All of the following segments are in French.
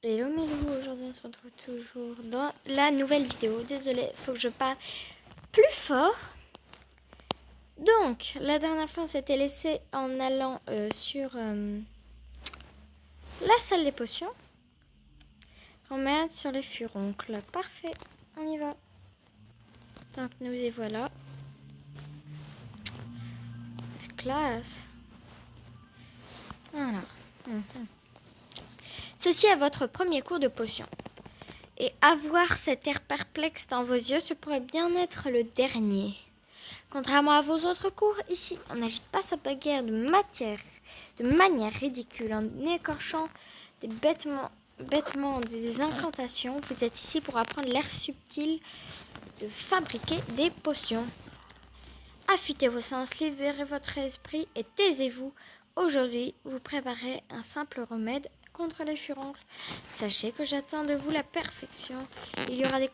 Hello Melou, aujourd'hui on se retrouve toujours dans la nouvelle vidéo. Désolée, faut que je parle plus fort. Donc, la dernière fois on s'était laissé en allant sur la salle des potions. Remettre sur les furoncles. Parfait, on y va. Donc nous y voilà. C'est classe. Alors. Ceci est votre premier cours de potion. Et avoir cet air perplexe dans vos yeux, ce pourrait bien être le dernier. Contrairement à vos autres cours, ici, on n'agite pas sa bagarre de manière ridicule en écorchant bêtement des incantations. Vous êtes ici pour apprendre l'art subtil de fabriquer des potions. Affûtez vos sens, libérez votre esprit et taisez-vous. Aujourd'hui, vous préparez un simple remède contre les furoncles. Sachez que j'attends de vous la perfection. Il y aura des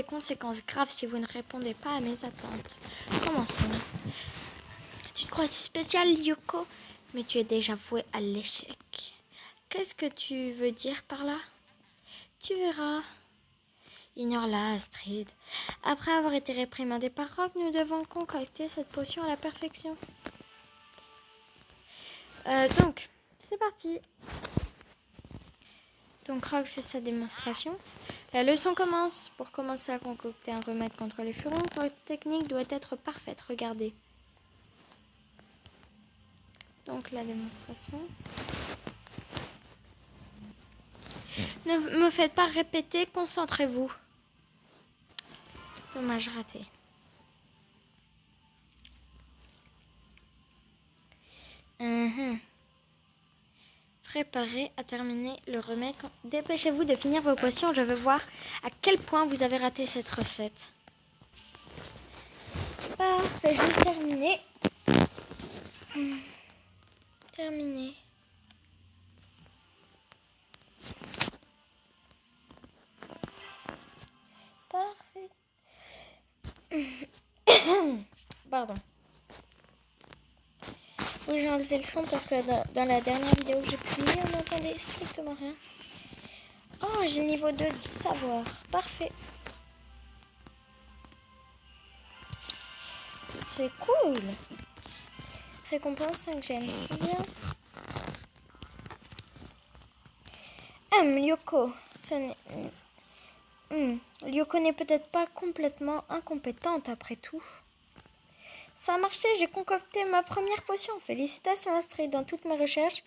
conséquences graves si vous ne répondez pas à mes attentes. Commençons. Tu te crois si spécial, Yoko, mais tu es déjà voué à l'échec. Qu'est-ce que tu veux dire par là? Tu verras. Ignore-la, Astrid. Après avoir été réprimandé par Rogue, nous devons concocter cette potion à la perfection. Donc, c'est parti. Donc Rogue fait sa démonstration. La leçon commence. Pour commencer à concocter un remède contre les furoncles, votre technique doit être parfaite. Regardez. Donc la démonstration. Ne me faites pas répéter, concentrez-vous. Dommage raté. Préparez à terminer le remède. Dépêchez-vous de finir vos potions. Je veux voir à quel point vous avez raté cette recette. Parfait, juste terminé. Terminé. Parfait. Pardon. Oui, j'ai enlevé le son parce que dans la dernière vidéo que j'ai publiée, on n'entendait strictement rien. Oh, j'ai le niveau 2 du savoir. Parfait. C'est cool. Récompense 5 gemmes. Bien. Lyoko. Lyoko n'est peut-être pas complètement incompétente après tout. Ça a marché, j'ai concocté ma première potion. Félicitations Astrid. Dans toutes mes recherches,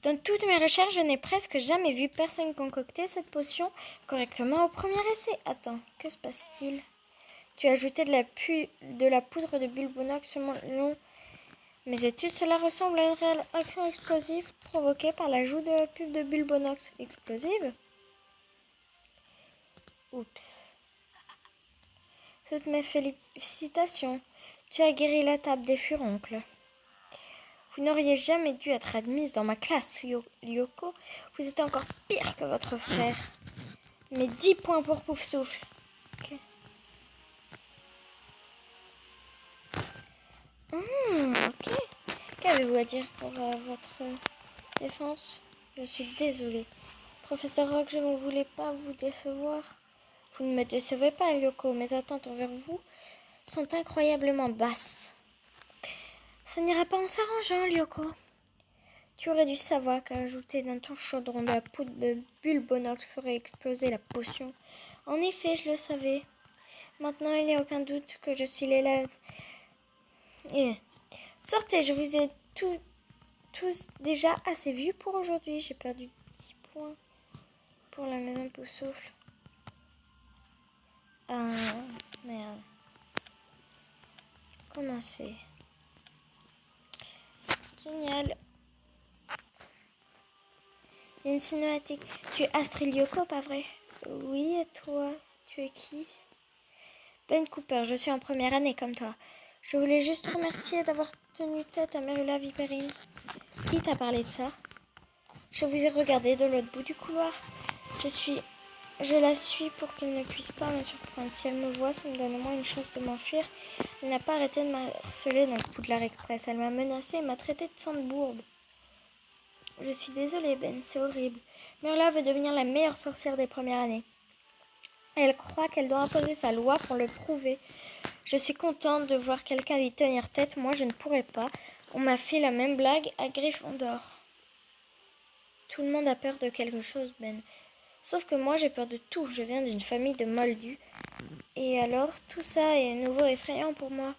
je n'ai presque jamais vu personne concocter cette potion correctement au premier essai. Attends, que se passe-t-il? Tu as ajouté de la poudre de Bulbonox selon mes études. Cela ressemble à une réaction explosive provoquée par l'ajout de la pulpe de Bulbonox. Explosive? Oups. Toutes mes félicitations. Tu as guéri la table des furoncles. Vous n'auriez jamais dû être admise dans ma classe, Lyoko. Vous êtes encore pire que votre frère. Mais 10 points pour Poufsouffle. Ok. Ok. Qu'avez-vous à dire pour votre défense? Je suis désolée. Professeur Rogue, je ne voulais pas vous décevoir. Vous ne me décevez pas, Lyoko. Mes attentes envers vous sont incroyablement basses. Ça n'ira pas en s'arrangeant, Lyoko. Tu aurais dû savoir qu'ajouter dans ton chaudron de la poudre de Bulbonox ferait exploser la potion. En effet, je le savais. Maintenant, il n'y a aucun doute que je suis l'élève. Et sortez, je vous ai tous déjà assez vus pour aujourd'hui. J'ai perdu 10 points pour la maison Poufsouffle. Ah, merde. Comment c'est? Génial. Il y a une cinématique. Tu es Astrid Lyoko, pas vrai? Oui, et toi? Tu es qui? Ben Cooper, je suis en première année comme toi. Je voulais juste te remercier d'avoir tenu tête à Merula Viperine. Qui t'a parlé de ça? Je vous ai regardé de l'autre bout du couloir. Je la suis pour qu'elle ne puisse pas me surprendre. Si elle me voit, ça me donne au moins une chance de m'enfuir. Elle n'a pas arrêté de m'harceler dans le Poudlard Express. Elle m'a menacée et m'a traité de sandbourbe. Je suis désolée, Ben, c'est horrible. Myrla veut devenir la meilleure sorcière des premières années. Elle croit qu'elle doit imposer sa loi pour le prouver. Je suis contente de voir quelqu'un lui tenir tête. Moi, je ne pourrais pas. On m'a fait la même blague à Gryffondor. Tout le monde a peur de quelque chose, Ben. Sauf que moi, j'ai peur de tout. Je viens d'une famille de moldus. Et alors, tout ça est nouveau et effrayant pour moi.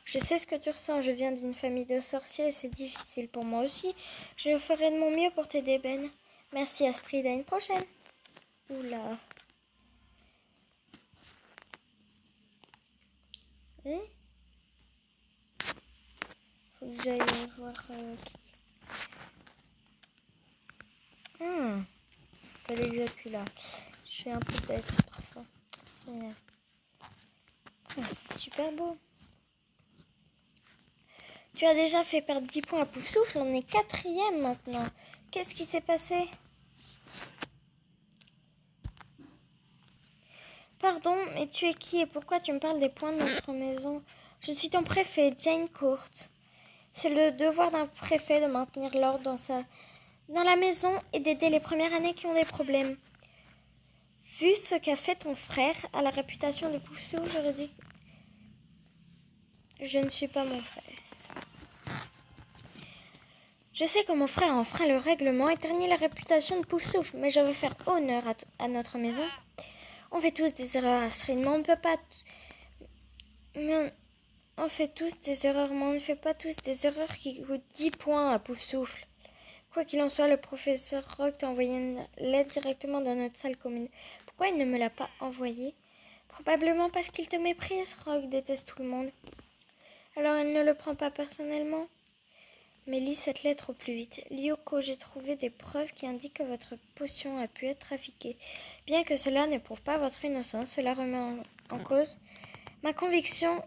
Je sais ce que tu ressens. Je viens d'une famille de sorciers et c'est difficile pour moi aussi. Je ferai de mon mieux pour t'aider, Ben. Merci, Astrid. À une prochaine. Oula. Hein? Faut que j'aille voir qui. Fallait que j'appuie là. Je suis un peu bête parfois. Génial. Ah, c'est super beau. Tu as déjà fait perdre 10 points à Poufsouffle. On est 4e maintenant. Qu'est-ce qui s'est passé? Pardon, mais tu es qui et pourquoi tu me parles des points de notre maison? Je suis ton préfet, Jane Court. C'est le devoir d'un préfet de maintenir l'ordre dans la maison et d'aider les premières années qui ont des problèmes. Vu ce qu'a fait ton frère à la réputation de Poufsouffle, j'aurais dit... Je ne suis pas mon frère. Je sais que mon frère a enfreint le règlement et terni la réputation de Poufsouffle, mais je veux faire honneur à notre maison. On fait tous des erreurs, Astrid, mais on ne peut pas... Mais on fait tous des erreurs, mais on ne fait pas tous des erreurs qui coûtent 10 points à Poufsouffle. Quoi qu'il en soit, le professeur Rogue t'a envoyé une lettre directement dans notre salle commune. Pourquoi il ne me l'a pas envoyée? Probablement parce qu'il te méprise. Rogue déteste tout le monde. Alors elle ne le prend pas personnellement. Mais lis cette lettre au plus vite. Lyoko, j'ai trouvé des preuves qui indiquent que votre potion a pu être trafiquée. Bien que cela ne prouve pas votre innocence, cela remet en cause ma conviction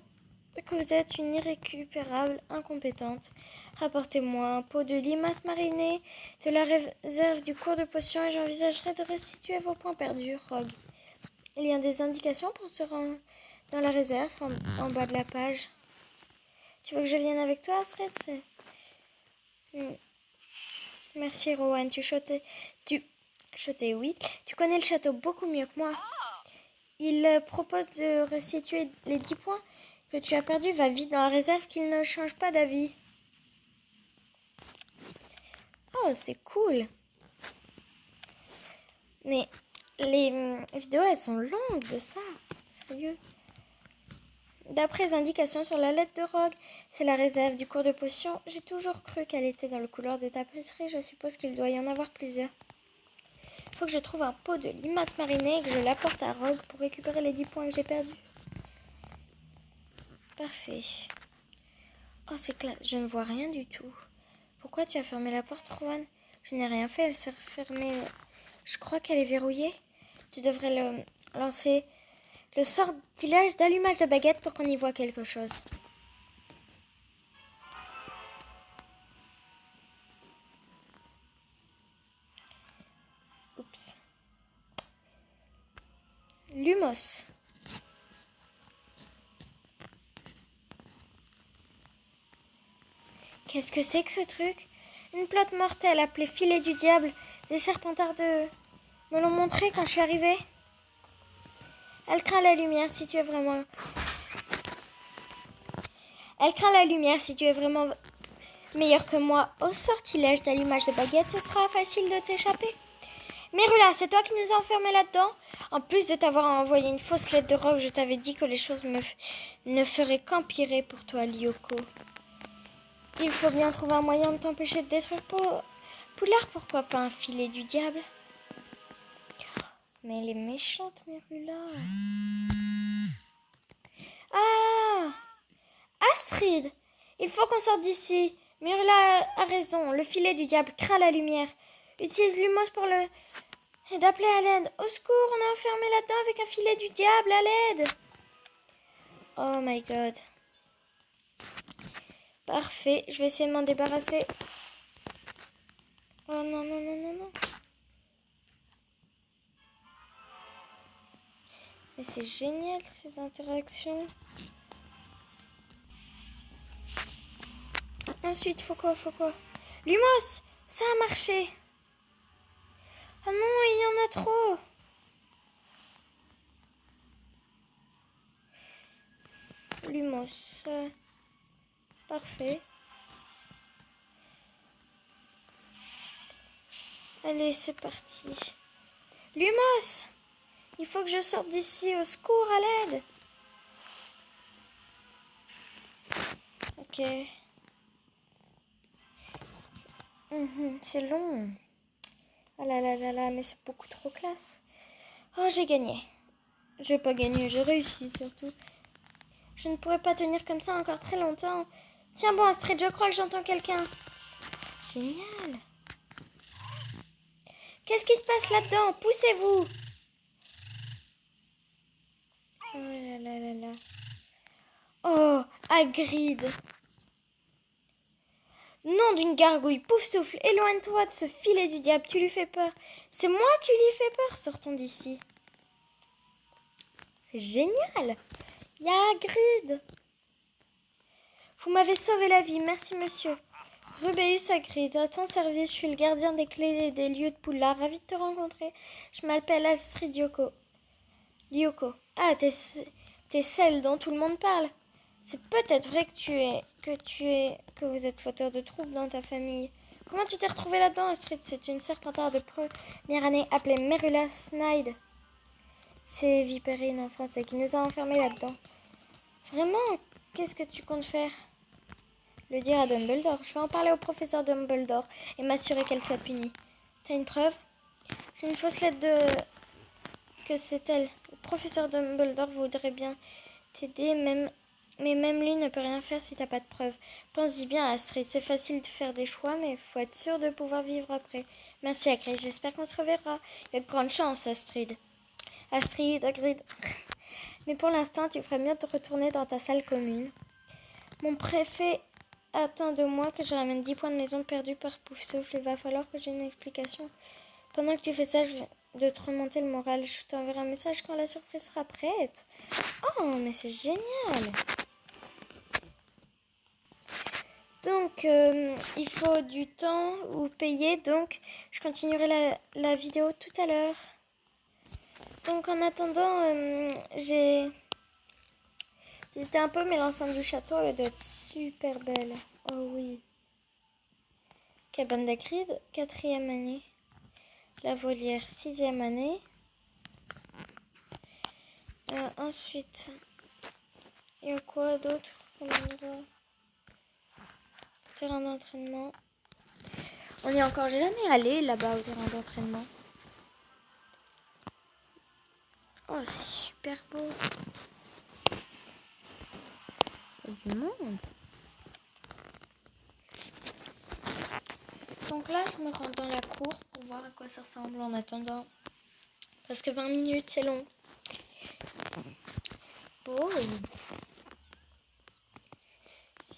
que vous êtes une irrécupérable incompétente. Rapportez-moi un pot de limace marinée de la réserve du cours de potion et j'envisagerai de restituer vos points perdus, Rogue. Il y a des indications pour se rendre dans la réserve en bas de la page. Tu veux que je vienne avec toi, Astrid? Merci, Rowan. Tu chutais, oui. Tu connais le château beaucoup mieux que moi. Il propose de restituer les 10 points que tu as perdus. Va vite dans la réserve qu'il ne change pas d'avis. Oh, c'est cool. Mais les vidéos, elles sont longues de ça. Sérieux. D'après les indications sur la lettre de Rogue, c'est la réserve du cours de potion. J'ai toujours cru qu'elle était dans le couloir des tapisseries. Je suppose qu'il doit y en avoir plusieurs. Il faut que je trouve un pot de limace marinée et que je l'apporte à Rogue pour récupérer les 10 points que j'ai perdus. Parfait. Oh, c'est clair. Je ne vois rien du tout. Pourquoi tu as fermé la porte, Rowan? Je n'ai rien fait. Elle s'est refermée. Je crois qu'elle est verrouillée. Tu devrais lancer le sortilège d'allumage de baguette pour qu'on y voit quelque chose. Oups. Lumos. Qu'est-ce que c'est que ce truc? Une plante mortelle appelée filet du diable. Des serpentards me l'ont montré quand je suis arrivée. Elle craint la lumière si tu es vraiment... Elle craint la lumière si tu es vraiment meilleur que moi. Au sortilège d'allumage de baguette, ce sera facile de t'échapper. Mérula, c'est toi qui nous as enfermés là-dedans? En plus de t'avoir envoyé une fausse lettre de Rogue, je t'avais dit que les choses ne feraient qu'empirer pour toi, Lyoko. Il faut bien trouver un moyen de t'empêcher de détruire Poudlard. Pourquoi pas un filet du diable? Mais elle est méchante, Mérula. Ah! Astrid! Il faut qu'on sorte d'ici. Mérula a raison. Le filet du diable craint la lumière. Utilise Lumos et d'appeler à l'aide. Au secours, on est enfermé là-dedans avec un filet du diable, à l'aide. Oh my god. Parfait, je vais essayer de m'en débarrasser. Oh non, non, non, non, non. Mais c'est génial ces interactions. Ensuite, faut quoi? Lumos! Ça a marché. Oh non, il y en a trop. Lumos. Parfait. Allez, c'est parti. Lumos! Il faut que je sorte d'ici. Au secours, à l'aide. Ok. C'est long. Ah là là là là, mais c'est beaucoup trop classe. Oh, j'ai gagné. J'ai pas gagné, j'ai réussi surtout. Je ne pourrais pas tenir comme ça encore très longtemps. Tiens bon, Astrid, je crois que j'entends quelqu'un. Génial. Qu'est-ce qui se passe là-dedans? Poussez-vous. Oh là là là là. Oh, Hagrid. Nom d'une gargouille, pouf souffle, éloigne-toi de ce filet du diable, tu lui fais peur. C'est moi qui lui fais peur, sortons d'ici. C'est génial. Il y a Hagrid. Vous m'avez sauvé la vie, merci monsieur. Rubéus Hagrid, à ton service, je suis le gardien des clés et des lieux de Poudlard. Ravi de te rencontrer. Je m'appelle Astrid Lyoko. Ah, t'es celle dont tout le monde parle. C'est peut-être vrai que vous êtes fauteur de troubles dans ta famille. Comment tu t'es retrouvée là-dedans, Astrid? C'est une serpentard de première année appelée Merula Snyde. C'est Vipérine en français qui nous a enfermés là-dedans. Vraiment? Qu'est-ce que tu comptes faire? Le dire à Dumbledore. Je vais en parler au professeur Dumbledore et m'assurer qu'elle soit punie. T'as une preuve? J'ai une fausse lettre que c'est elle. Le professeur Dumbledore voudrait bien t'aider, mais même lui ne peut rien faire si t'as pas de preuve. Pense-y bien, Astrid. C'est facile de faire des choix, mais faut être sûr de pouvoir vivre après. Merci, Hagrid. J'espère qu'on se reverra. Il y a de grandes chances, Astrid. Hagrid. Mais pour l'instant, tu ferais mieux de retourner dans ta salle commune. Mon préfet attend de moi que je ramène 10 points de maison perdus par Poufsouffle. Il va falloir que j'ai une explication. Pendant que tu fais ça, je vais de te remonter le moral. Je t'enverrai un message quand la surprise sera prête. Oh, mais c'est génial! Donc, il faut du temps ou payer. Donc, je continuerai la vidéo tout à l'heure. Donc, en attendant, j'ai visité un peu, mais l'enceinte du château, elle doit être super belle. Oh oui. Cabane d'Hagrid, 4e année. La Volière, 6e année. Ensuite, il y a quoi d'autre comme endroit? Terrain d'entraînement. On n'y est encore jamais allé là-bas au terrain d'entraînement. Oh, c'est super beau. Il y a du monde. Donc là, je me rends dans la cour pour voir à quoi ça ressemble en attendant. Parce que 20 minutes, c'est long. Beau.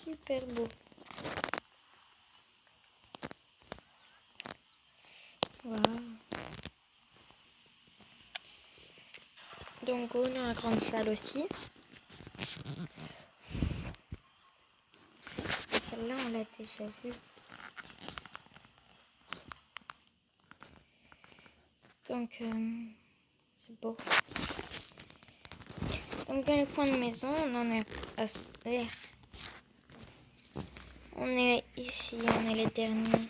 Super beau. Waouh. Donc, go dans la grande salle aussi. Et celle-là, on l'a déjà vue. Donc, c'est beau. Donc, dans les coins de maison, on en est à l'air. On est ici, on est les derniers.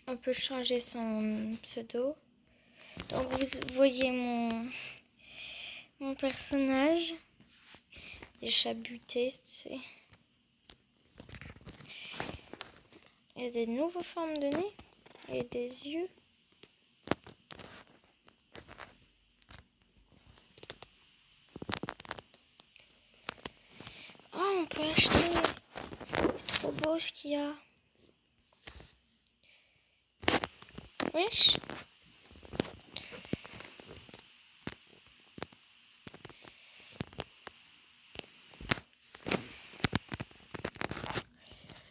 On peut changer son pseudo. Donc, vous voyez mon personnage. Des chats butés, c'est... Il y a des nouvelles formes de nez et des yeux. Oh, on peut acheter. C'est trop beau ce qu'il y a. Wesh.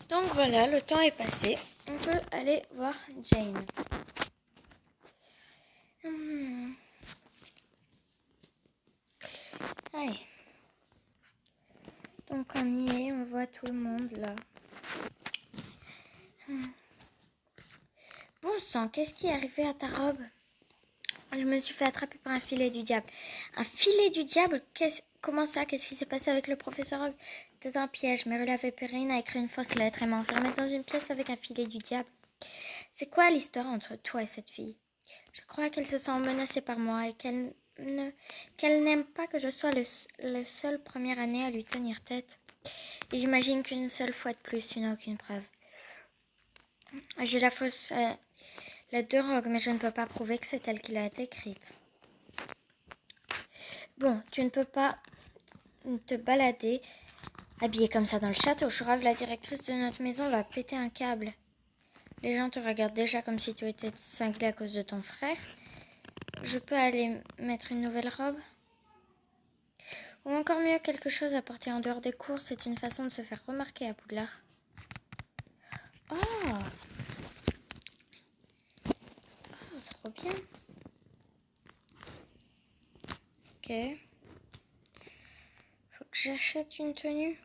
Donc voilà, le temps est passé. On peut aller voir Jane. Allez. Donc on y est, on voit tout le monde là. Bon sang, qu'est-ce qui est arrivé à ta robe? Je me suis fait attraper par un filet du diable. Un filet du diable? Comment ça? Qu'est-ce qui s'est passé avec le professeur Rogue? C'était un piège. Merula Véperine a écrit une fausse lettre et m'a enfermée dans une pièce avec un filet du diable. C'est quoi l'histoire entre toi et cette fille? Je crois qu'elle se sent menacée par moi et qu'elle n'aime pas que je sois le seul première année à lui tenir tête. Et j'imagine qu'une seule fois de plus, tu n'as aucune preuve. J'ai la fausse lettre de Rogue, mais je ne peux pas prouver que c'est elle qui l'a écrite. Bon, tu ne peux pas te balader habillée comme ça dans le château. Chourave, la directrice de notre maison, va péter un câble. Les gens te regardent déjà comme si tu étais cinglée à cause de ton frère. Je peux aller mettre une nouvelle robe? Ou encore mieux, quelque chose à porter en dehors des cours. C'est une façon de se faire remarquer à Poudlard. Oh, trop bien. Ok. Faut que j'achète une tenue.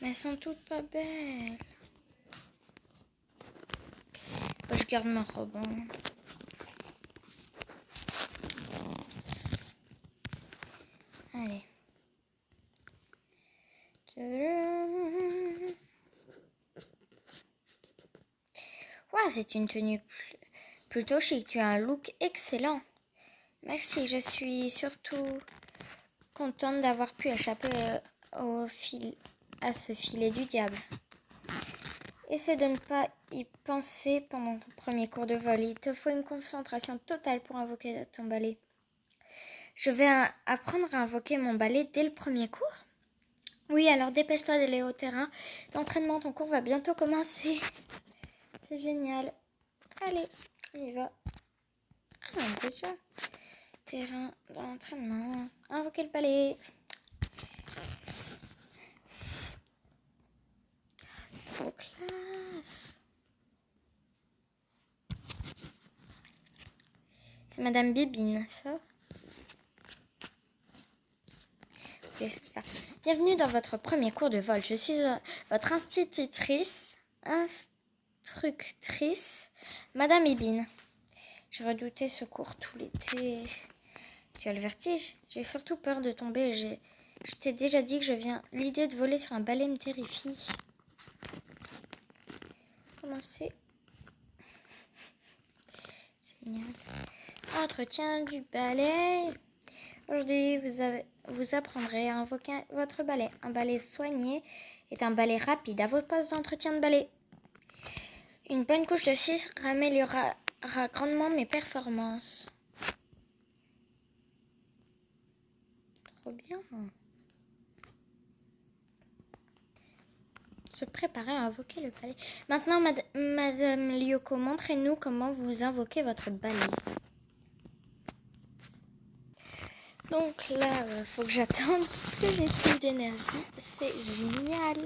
Mais elles sont toutes pas belles. Bon, je garde ma robe. Hein. Allez. Wow, c'est une tenue plutôt chic. Tu as un look excellent. Merci, je suis surtout contente d'avoir pu échapper à ce filet du diable. Essaie de ne pas y penser pendant ton premier cours de vol. Il te faut une concentration totale pour invoquer ton balai. Je vais apprendre à invoquer mon balai dès le premier cours? Oui, alors dépêche-toi d'aller au terrain d'entraînement. Ton cours va bientôt commencer. C'est génial. Allez, on y va. Ah, déjà. Terrain d'entraînement. Invoquer le balai. Trop classe. C'est Madame Bibine, ça. Okay, c'est ça. Bienvenue dans votre premier cours de vol. Je suis votre institutrice, Madame Bibine. J'ai redouté ce cours tout l'été. Tu as le vertige? J'ai surtout peur de tomber. Je t'ai déjà dit que l'idée de voler sur un balai me terrifie. Comment c'est? Génial. Entretien du balai. Aujourd'hui, vous apprendrez à invoquer votre balai. Un balai soigné est un balai rapide à vos postes d'entretien de balai. Une bonne couche de cire améliorera grandement mes performances. Trop bien. Se préparer à invoquer le balai. Maintenant, Madame Lyoko, montrez-nous comment vous invoquez votre balai. Donc là, faut que j'attende parce que j'ai plus d'énergie. C'est génial.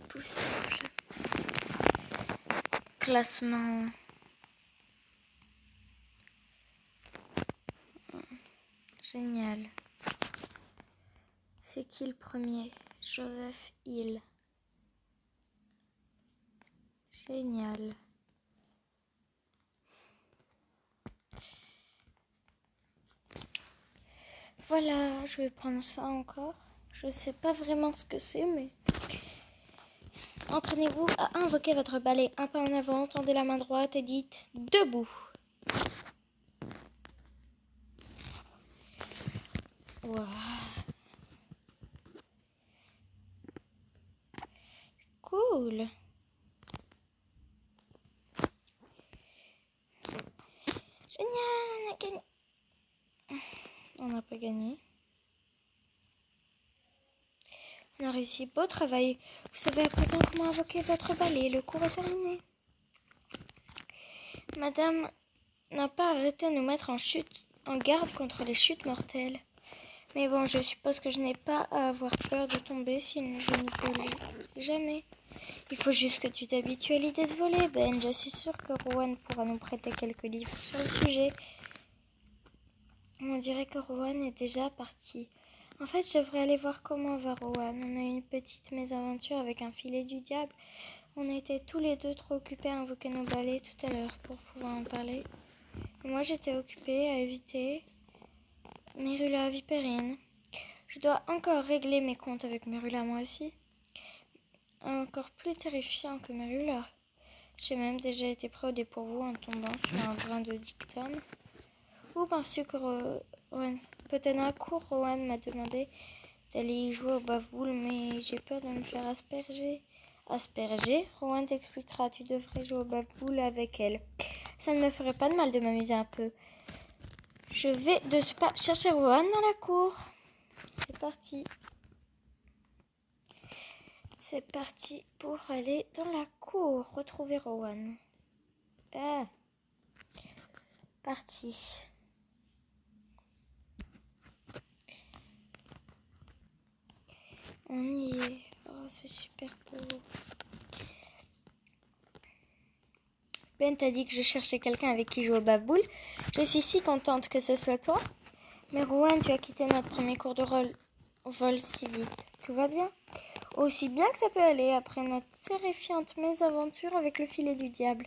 Possible. Classement. Génial. C'est qui le premier? Joseph Hill. Génial. Voilà, je vais prendre ça encore. Je ne sais pas vraiment ce que c'est, mais... Entraînez-vous à invoquer votre balai. Un pas en avant, tendez la main droite et dites « Debout ». Wow. Cool. Génial, on a gagné. On n'a pas gagné. On a réussi. Beau travail. Vous savez à présent comment invoquer votre balai. Le cours est terminé. Madame n'a pas arrêté de nous mettre en garde contre les chutes mortelles. Mais bon, je suppose que je n'ai pas à avoir peur de tomber si je ne vole jamais. Il faut juste que tu t'habitues à l'idée de voler, Ben. Je suis sûre que Rowan pourra nous prêter quelques livres sur le sujet. On dirait que Rowan est déjà parti. En fait, je devrais aller voir comment va Rowan. On a eu une petite mésaventure avec un filet du diable. On était tous les deux trop occupés à invoquer nos balais tout à l'heure pour pouvoir en parler. Et moi, j'étais occupée à éviter Mérula Vipérine. Je dois encore régler mes comptes avec Mérula, moi aussi. Encore plus terrifiant que Mérula. J'ai même déjà été près au dépourvu en tombant sur un grain de dictum. Où penses-tu que Rowan... Peut-être un cours, Rowan m'a demandé d'aller y jouer au bave-boule, mais j'ai peur de me faire asperger. Asperger? Rowan t'expliquera, tu devrais jouer au bave-boule avec elle. Ça ne me ferait pas de mal de m'amuser un peu. Je vais de ce pas chercher Rowan dans la cour. C'est parti. C'est parti pour aller dans la cour, retrouver Rowan. Ah. Parti. On y est. Oh, c'est super beau. Ben t'a dit que je cherchais quelqu'un avec qui jouer au bave-boule. Je suis si contente que ce soit toi. Mais Rowan, tu as quitté notre premier cours de vol si vite. Tout va bien? Aussi bien que ça peut aller après notre terrifiante mésaventure avec le filet du diable.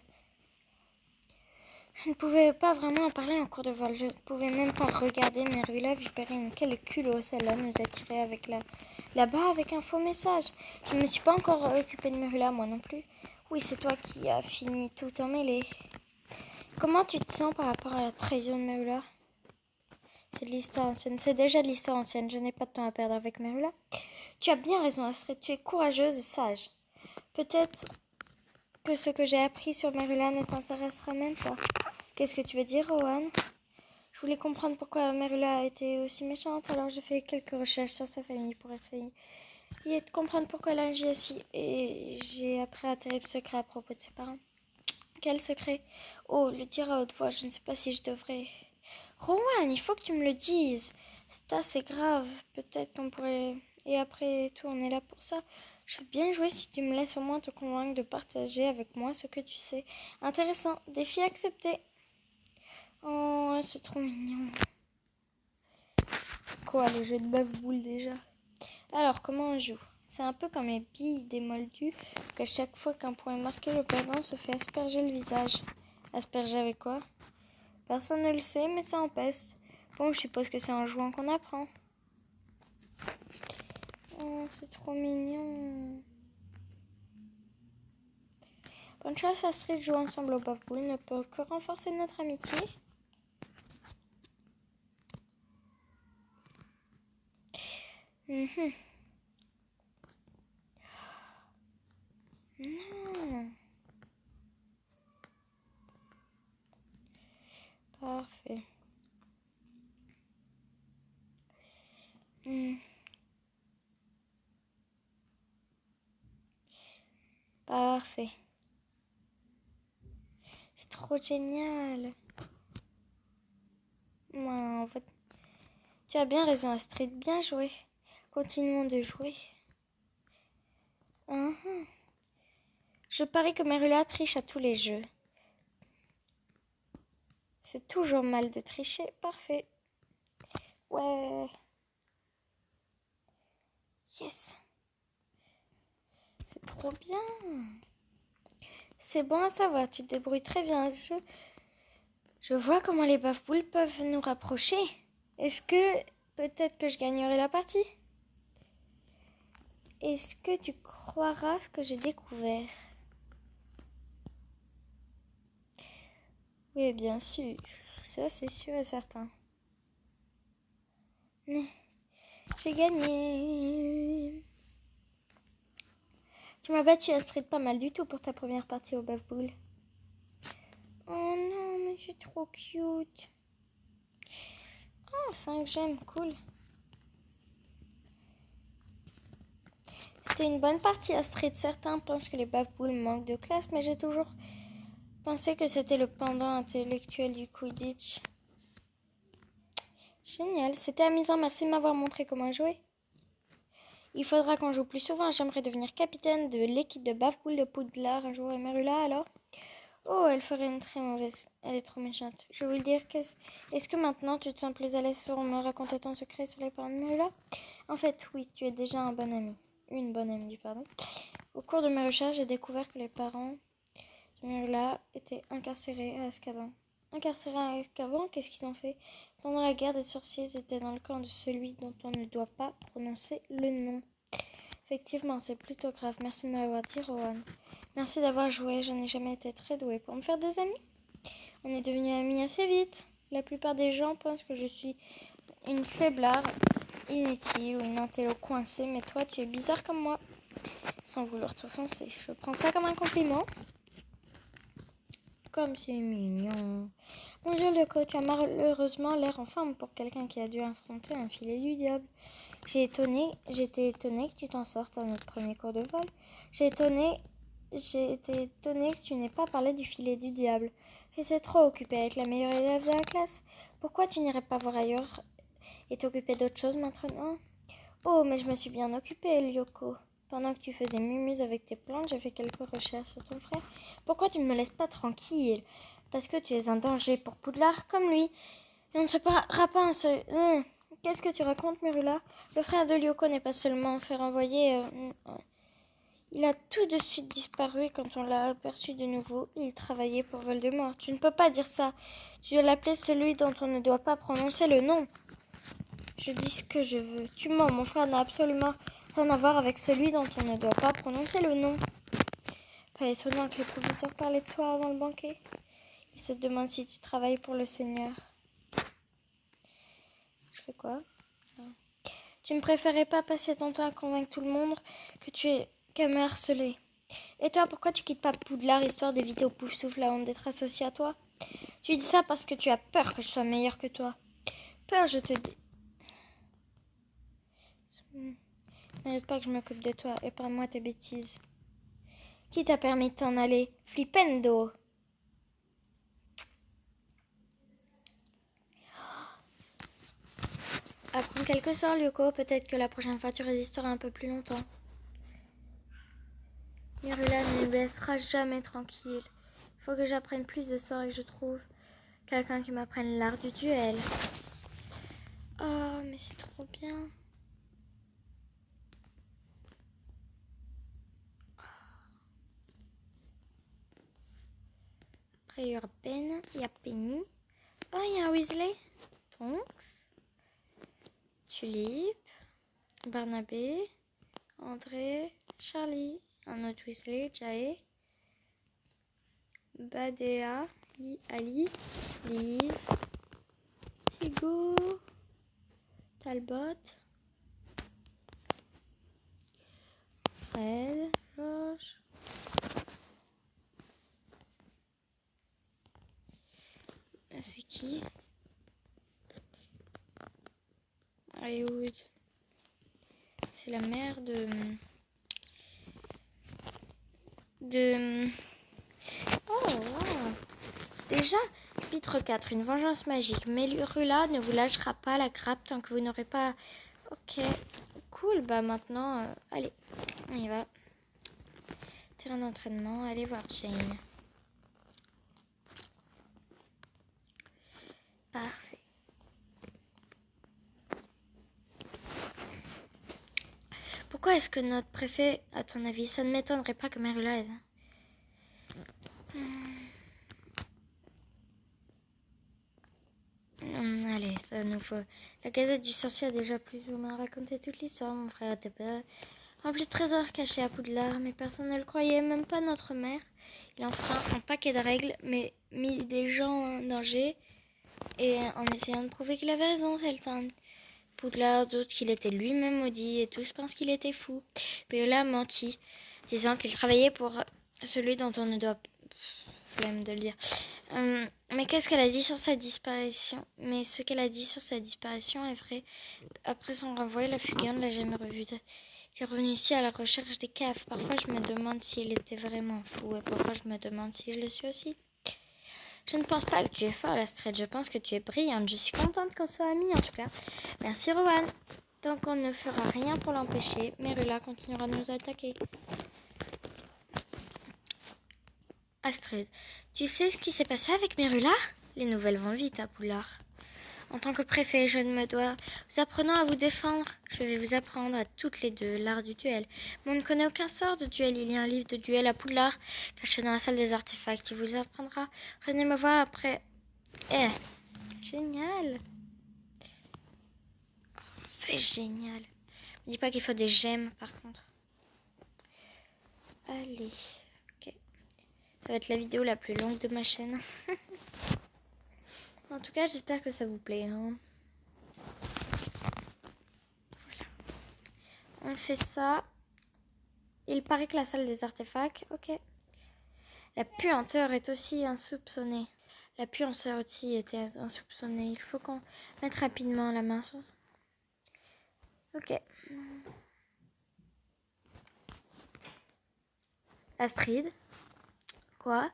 Je ne pouvais pas vraiment en parler en cours de vol. Je ne pouvais même pas regarder Mérula Vipérine. Quel culot, celle-là nous a tiré avec là-bas avec un faux message. Je ne me suis pas encore occupée de Mérula, moi non plus. Oui, c'est toi qui as fini tout emmêlé. Comment tu te sens par rapport à la trahison de Mérula? C'est de l'histoire ancienne. C'est déjà de l'histoire ancienne. Je n'ai pas de temps à perdre avec Mérula. Tu as bien raison, Astrid. Tu es courageuse et sage. Peut-être que ce que j'ai appris sur Mérula ne t'intéressera même pas. Qu'est-ce que tu veux dire, Rowan? Je voulais comprendre pourquoi Mérula a été aussi méchante, alors j'ai fait quelques recherches sur sa famille pour essayer de comprendre pourquoi elle agit ainsi. Et j'ai appris un terrible secret à propos de ses parents. Quel secret? Oh, le dire à haute voix, je ne sais pas si je devrais. Rowan, il faut que tu me le dises. C'est assez grave. Peut-être qu'on pourrait... Et après tout, on est là pour ça. Je veux bien jouer si tu me laisses au moins te convaincre de partager avec moi ce que tu sais. Intéressant. Défi accepté. Oh, c'est trop mignon. C'est quoi le jeu de bave-boule déjà? Alors, comment on joue? C'est un peu comme les billes des moldus, qu'à chaque fois qu'un point est marqué, le perdant se fait asperger le visage. Asperger avec quoi? Personne ne le sait, mais ça empêche. Bon, je suppose que c'est en jouant qu'on apprend. Oh, c'est trop mignon. Bonne chance, Astrid, jouer ensemble au bave-boule ne peut que renforcer notre amitié. Non. Parfait. Parfait. C'est trop génial. En fait, tu as bien raison, Astrid. Bien joué. Continuons de jouer. Je parie que Mérula triche à tous les jeux. C'est toujours mal de tricher. Parfait. Ouais. Yes. C'est trop bien. C'est bon à savoir. Tu te débrouilles très bien. Je vois comment les bave-boules peuvent nous rapprocher. Est-ce que peut-être que je gagnerai la partie? Est-ce que tu croiras ce que j'ai découvert? Oui, bien sûr. Ça, c'est sûr et certain. Mais j'ai gagné. Tu m'as battu, Astrid, pas mal du tout pour ta première partie au bave-boule. Oh non, mais c'est trop cute. Oh, 5 gemmes, cool. C'était une bonne partie, Astrid. Certains pensent que les bave-boules manquent de classe, mais j'ai toujours pensé que c'était le pendant intellectuel du Quidditch. Génial, c'était amusant. Merci de m'avoir montré comment jouer. Il faudra qu'on joue plus souvent. J'aimerais devenir capitaine de l'équipe de bave-boule de Poudlard un jour. Et Merula, alors? Oh, elle ferait une très mauvaise. Elle est trop méchante. Je vais vous le dire, est-ce que maintenant tu te sens plus à l'aise pour me raconter ton secret sur les parents de Merula? En fait, oui, tu es déjà un bon ami. Une bonne amie, pardon. Au cours de mes recherches, j'ai découvert que les parents de Merula étaient incarcérés à Azkaban. Incarcérés à Azkaban, qu'est-ce qu'ils ont fait? Pendant la guerre des sorciers, ils étaient dans le camp de celui dont on ne doit pas prononcer le nom. Effectivement, c'est plutôt grave. Merci de me l'avoir dit, Rowan. Merci d'avoir joué. Je n'ai jamais été très douée pour me faire des amis. On est devenus amis assez vite. La plupart des gens pensent que je suis une faiblarde inutile ou une intello coincée, mais toi, tu es bizarre comme moi. Sans vouloir t'offenser. Je prends ça comme un compliment. Comme c'est mignon. Bonjour Lyoko, tu as malheureusement l'air en forme pour quelqu'un qui a dû affronter un filet du diable. J'étais étonnée que tu t'en sortes à notre premier cours de vol. J'ai été étonnée que tu n'aies pas parlé du filet du diable. J'étais trop occupée avec la meilleure élève de la classe. Pourquoi tu n'irais pas voir ailleurs et t'occuper d'autre chose maintenant? Oh, mais je me suis bien occupée, Lyoko. Pendant que tu faisais mumuse avec tes plantes, j'ai fait quelques recherches sur ton frère. Pourquoi tu ne me laisses pas tranquille? Parce que tu es un danger pour Poudlard comme lui. Et on ne se parlera pas un seul... Qu'est-ce que tu racontes, Merula? Le frère de Lyoko n'est pas seulement fait renvoyer... Il a tout de suite disparu et quand on l'a aperçu de nouveau, il travaillait pour Voldemort. Tu ne peux pas dire ça. Tu dois l'appeler celui dont on ne doit pas prononcer le nom. Je dis ce que je veux. Tu mens, mon frère n'a absolument rien à voir avec celui dont on ne doit pas prononcer le nom. Pas étonnant que le professeur parlait de toi avant le banquet. Il se demande si tu travailles pour le Seigneur. Je fais quoi? Non. Tu ne préférais pas passer ton temps à convaincre tout le monde que tu es qu'à me harceler. Et toi, pourquoi tu quittes pas Poudlard histoire d'éviter au Poufsouffle la honte d'être associé à toi? Tu dis ça parce que tu as peur que je sois meilleure que toi. Peur, je te dis. N'arrête pas que je m'occupe de toi. Épargne-moi tes bêtises. Qui t'a permis de t'en aller? Flipendo. Apprends quelques sorts, Lyoko. Peut-être que la prochaine fois, tu résisteras un peu plus longtemps. Merula ne nous laissera jamais tranquille. Il faut que j'apprenne plus de sorts et que je trouve quelqu'un qui m'apprenne l'art du duel. Oh, mais c'est trop bien. Après, il y aura Ben, il y a Penny. Oh, il y a un Weasley. Tonks. Tulip. Barnabé. André. Charlie. Un autre Weasley. Jae. Badea. Ali. Lise. Tigo. Talbot. Fred. George. C'est qui? Raywood. C'est la mère de... Oh, wow. Déjà, chapitre 4, une vengeance magique. Merula ne vous lâchera pas la grappe tant que vous n'aurez pas... Ok, cool. Bah maintenant, allez, on y va. Terrain d'entraînement, allez voir Jane. Parfait. Pourquoi est-ce que notre préfet, à ton avis, ça ne m'étonnerait pas que Merula aide? Allez, ça nous faut. La Gazette du Sorcier a déjà plus ou moins raconté toute l'histoire. Mon frère était rempli de trésors cachés à Poudlard, mais personne ne le croyait, même pas notre mère. Il enfreint un paquet de règles, mais mis des gens en danger, et en essayant de prouver qu'il avait raison, Felton. Poudlard doute qu'il était lui-même maudit, et tous pensent qu'il était fou. Merula a menti, disant qu'il travaillait pour celui dont on ne doit... Flemme de le dire. Mais qu'est-ce qu'elle a dit sur sa disparition? Mais ce qu'elle a dit sur sa disparition est vrai. Après son renvoi, la fuguée, on ne l'a jamais revue. Il est revenu ici à la recherche des caves. Parfois, je me demande s'il était vraiment fou. Et parfois, je me demande si je le suis aussi. Je ne pense pas que tu es folle, Astrid. Je pense que tu es brillante. Je suis contente qu'on soit amis, en tout cas. Merci, Rowan. Tant qu'on ne fera rien pour l'empêcher, Merula continuera de nous attaquer. Astrid, tu sais ce qui s'est passé avec Merula? Les nouvelles vont vite à Poudlard. En tant que préfet, je me dois vous apprenant à vous défendre. Je vais vous apprendre à toutes les deux l'art du duel. Mais on ne connaît aucun sort de duel. Il y a un livre de duel à Poudlard, caché dans la salle des artefacts. Il vous apprendra. Revenez me voir après. Génial. C'est génial. Ne dis pas qu'il faut des gemmes, par contre. Allez, ok. Ça va être la vidéo la plus longue de ma chaîne. En tout cas, j'espère que ça vous plaît. Hein. Voilà. On fait ça. Il paraît que la salle des artefacts, ok. La puanteur est aussi insoupçonnée. La puanteur aussi était insoupçonnée. Il faut qu'on mette rapidement la main sur... Ok. Astrid? Quoi?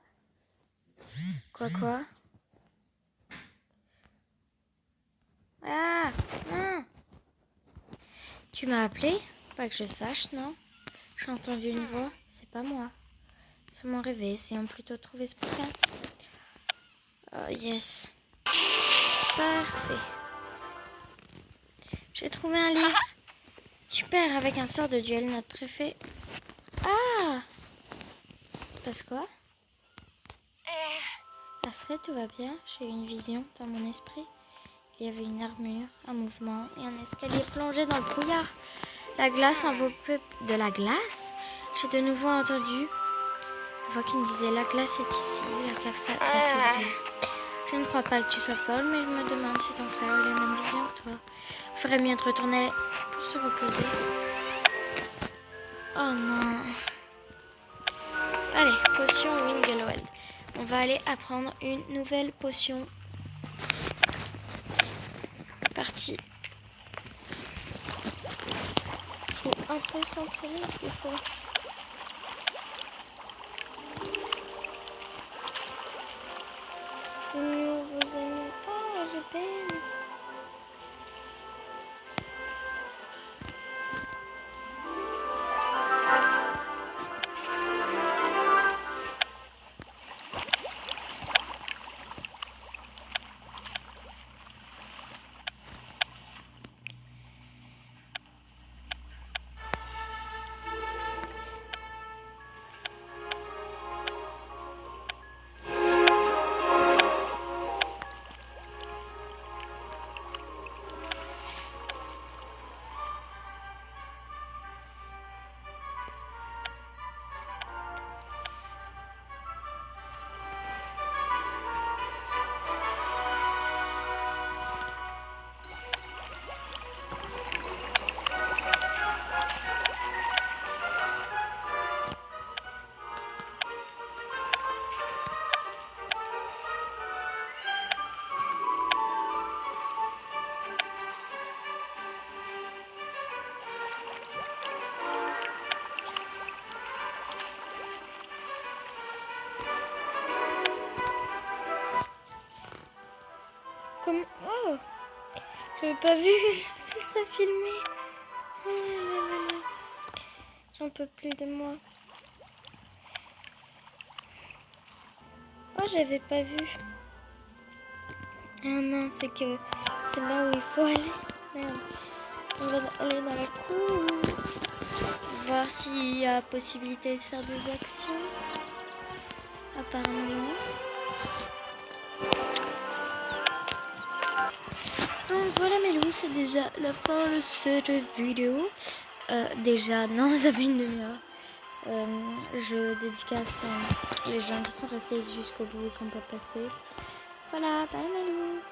Quoi? Ah! Non! Tu m'as appelé? Pas que je sache, non? J'ai entendu une voix. C'est pas moi. C'est mon réveil. Essayons plutôt de trouver ce bouquin. Oh, yes. Parfait. J'ai trouvé un livre. Super, avec un sort de duel, notre préfet. Ah! Passe quoi? Astrid, tout va bien? J'ai eu une vision dans mon esprit. Il y avait une armure, un mouvement et un escalier plongé dans le brouillard. La glace enveloppée de la glace? J'ai de nouveau entendu la voix qui me disait la glace est ici, la cave ça va s'ouvrir. Je ne crois pas que tu sois folle, mais je me demande si ton frère a eu la même vision que toi. Il ferait mieux de retourner pour se reposer. Oh non. Allez, potion Wingelweld. On va aller apprendre une nouvelle potion. Parti. Faut un peu s'entraîner des fois. C'est mieux vos amis. Oh, j'ai peine. Comme... Oh, j'avais pas vu, j'ai fait ça filmer. Oh là là là. J'en peux plus de moi. Oh, j'avais pas vu. Ah non, c'est que c'est là où il faut aller. Merde. On va aller dans la cour. Voir s'il y a possibilité de faire des actions. Apparemment. Donc voilà mes loups, c'est déjà la fin de cette vidéo. Déjà, non, ça fait une demi-heure. Je dédicace les gens qui sont restés jusqu'au bout et qui n'ont pas passé. Voilà, bye mes loups.